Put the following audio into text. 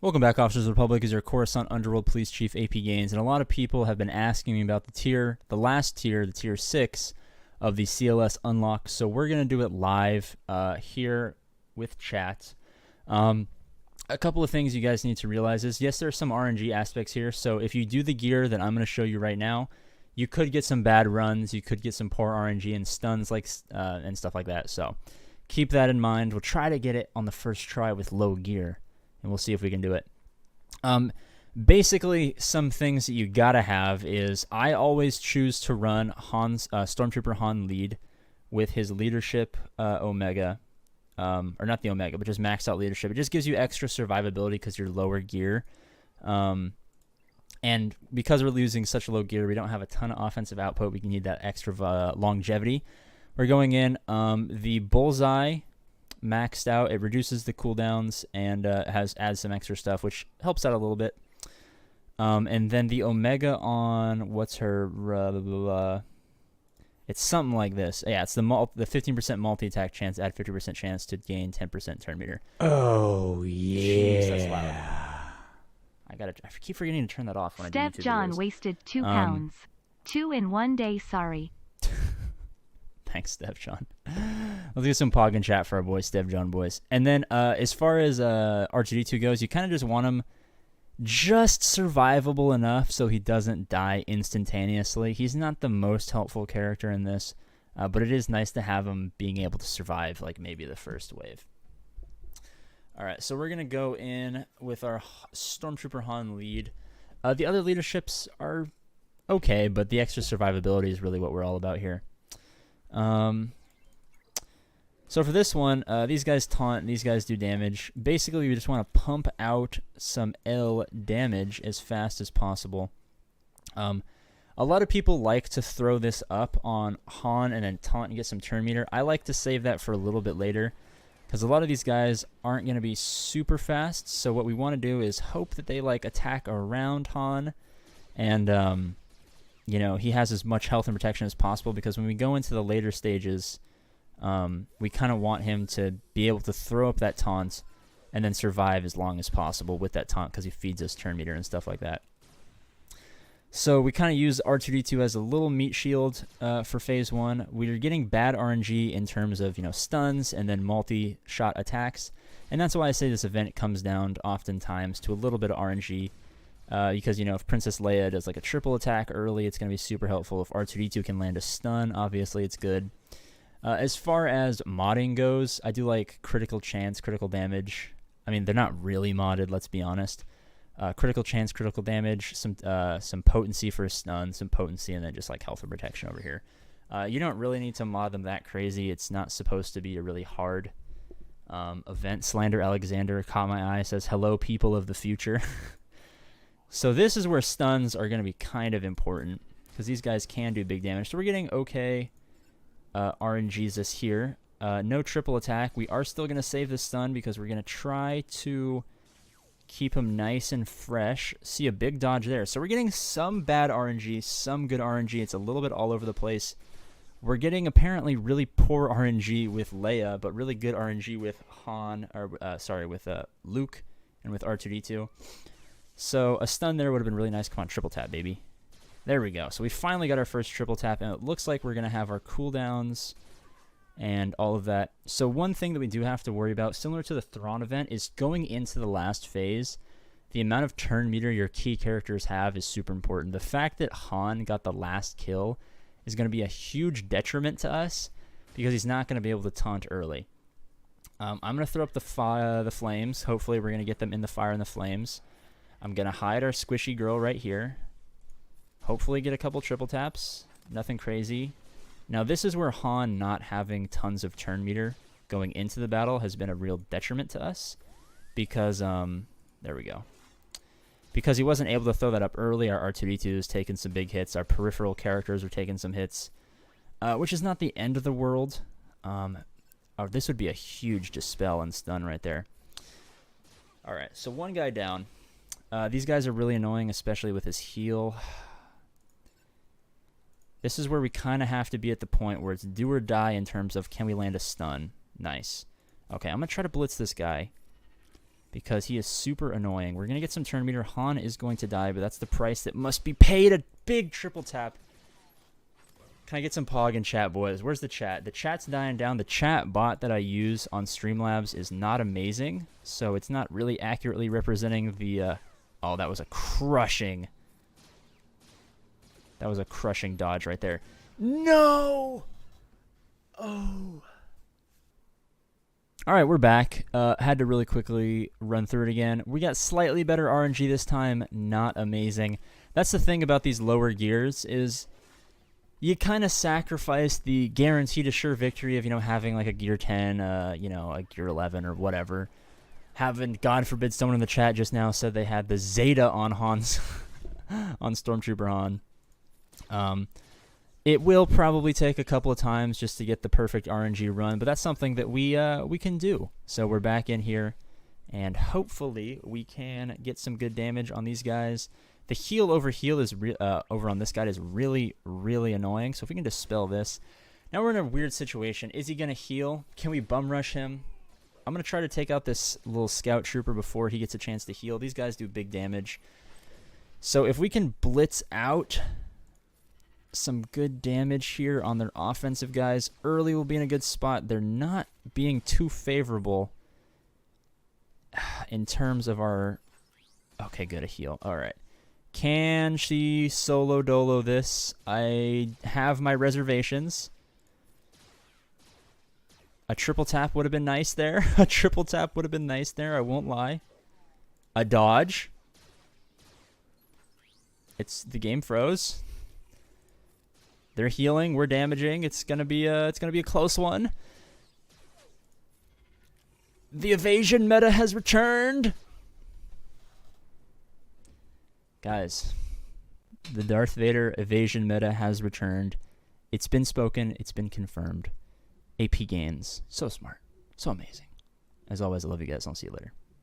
Welcome back, Officers of the Republic. Is your Coruscant Underworld Police Chief AP Gaines, and a lot of people have been asking me about the last tier, the tier 6 of the CLS unlock. So we're gonna do it live here with chat. A couple of things you guys need to realize is, yes, there are some RNG aspects here. So if you do the gear that I'm gonna show you right now, you could get some bad runs, you could get some poor RNG and stuns and stuff like that. So keep that in mind. We'll try to get it on the first try with low gear, and we'll see if we can do it. Basically, some things that you gotta have is, I always choose to run Stormtrooper Han lead with his leadership Omega, or not the Omega, but just maxed out leadership. It just gives you extra survivability because you're lower gear. And because we're losing such low gear, we don't have a ton of offensive output. We can need that extra longevity. We're going in the Bullseye maxed out. It reduces the cooldowns and adds some extra stuff, which helps out a little bit. And then the Omega on, what's her, it's something like this. Yeah, it's the 15% multi-attack chance, add 50% chance to gain 10% turn meter. Oh, yeah. Jeez, that's loud. I keep forgetting to turn that off when I do YouTube Steph John videos. wasted 2 pounds. 2 in 1 day, sorry. Thanks, Steph John. Let's get some pog in chat for our boy Steph John boys. And then as far as R2D2 goes, you kind of just want him just survivable enough so he doesn't die instantaneously. He's not the most helpful character in this, but it is nice to have him being able to survive like maybe the first wave. All right, so we're going to go in with our Stormtrooper Han lead. The other leaderships are okay, but the extra survivability is really what we're all about here. So for this one, these guys taunt, these guys do damage. Basically, we just want to pump out some L damage as fast as possible. A lot of people like to throw this up on Han and then taunt and get some turn meter. I like to save that for a little bit later, because a lot of these guys aren't going to be super fast. So what we want to do is hope that they like attack around Han, and you know, he has as much health and protection as possible, because when we go into the later stages, we kind of want him to be able to throw up that taunt and then survive as long as possible with that taunt, because he feeds us turn meter and stuff like that. So we kind of use R2D2 as a little meat shield for phase 1. We're getting bad RNG in terms of, you know, stuns and then multi-shot attacks, and that's why I say this event comes down oftentimes to a little bit of RNG. Because, you know, if Princess Leia does like a triple attack early, it's going to be super helpful. If R2D2 can land a stun, obviously it's good. As far as modding goes, I do like critical chance, critical damage. I mean, they're not really modded, let's be honest. Critical chance, critical damage, some potency for a stun, some potency, and then just like health and protection over here. You don't really need to mod them that crazy. It's not supposed to be a really hard event. Slander Alexander caught my eye, says, "Hello, people of the future." So this is where stuns are going to be kind of important, because these guys can do big damage. So we're getting okay RNGs this here. No triple attack. We are still going to save the stun, because we're going to try to keep him nice and fresh. See a big dodge there. So we're getting some bad RNG, some good RNG. It's a little bit all over the place. We're getting apparently really poor RNG with Leia, but really good RNG with with Luke and with R2D2. So a stun there would have been really nice. Come on, triple tap, baby. There we go. So we finally got our first triple tap, and it looks like we're going to have our cooldowns and all of that. So one thing that we do have to worry about, similar to the Thrawn event, is going into the last phase, the amount of turn meter your key characters have is super important. The fact that Han got the last kill is going to be a huge detriment to us, because he's not going to be able to taunt early. I'm going to throw up the flames. Hopefully we're going to get them in the fire and the flames. I'm going to hide our squishy girl right here. Hopefully get a couple triple taps. Nothing crazy. Now this is where Han not having tons of turn meter going into the battle has been a real detriment to us. Because, there we go. Because he wasn't able to throw that up early, our R2D2 is taking some big hits. Our peripheral characters are taking some hits. Which is not the end of the world. Oh, this would be a huge dispel and stun right there. Alright, so one guy down. These guys are really annoying, especially with his heal. This is where we kind of have to be at the point where it's do or die in terms of, can we land a stun? Nice. Okay, I'm going to try to blitz this guy. because he is super annoying. We're going to get some turn meter. Han is going to die, but that's the price that must be paid. A big triple tap. Can I get some pog in chat, boys? Where's the chat? The chat's dying down. The chat bot that I use on Streamlabs is not amazing, so it's not really accurately representing the... oh, that was a crushing... That was a crushing dodge right there. No! Oh... All right, we're back. Had to really quickly run through it again. We got slightly better RNG this time. Not amazing. That's the thing about these lower gears is you kind of sacrifice the guaranteed assured victory of, you know, having like a gear 10, you know, a gear 11 or whatever. Having, God forbid, someone in the chat just now said they had the Zeta on Han's on Stormtrooper Han. It will probably take a couple of times just to get the perfect RNG run, but that's something that we can do. So we're back in here, and hopefully we can get some good damage on these guys. The heal over heal is over on this guy is really, really annoying. So if we can dispel this. Now we're in a weird situation. Is he going to heal? Can we bum rush him? I'm going to try to take out this little scout trooper before he gets a chance to heal. These guys do big damage. So if we can blitz out some good damage here on their offensive guys, early will be in a good spot. They're not being too favorable in terms of our... Okay, good, a heal. All right. Can she solo dolo this? I have my reservations. A triple tap would have been nice there. A triple tap would have been nice there, I won't lie. A dodge. The game froze. They're healing, we're damaging. It's gonna be a close one. The evasion meta has returned. Guys, the Darth Vader evasion meta has returned. It's been spoken, it's been confirmed. AP Games, so smart, so amazing. As always, I love you guys. I'll see you later.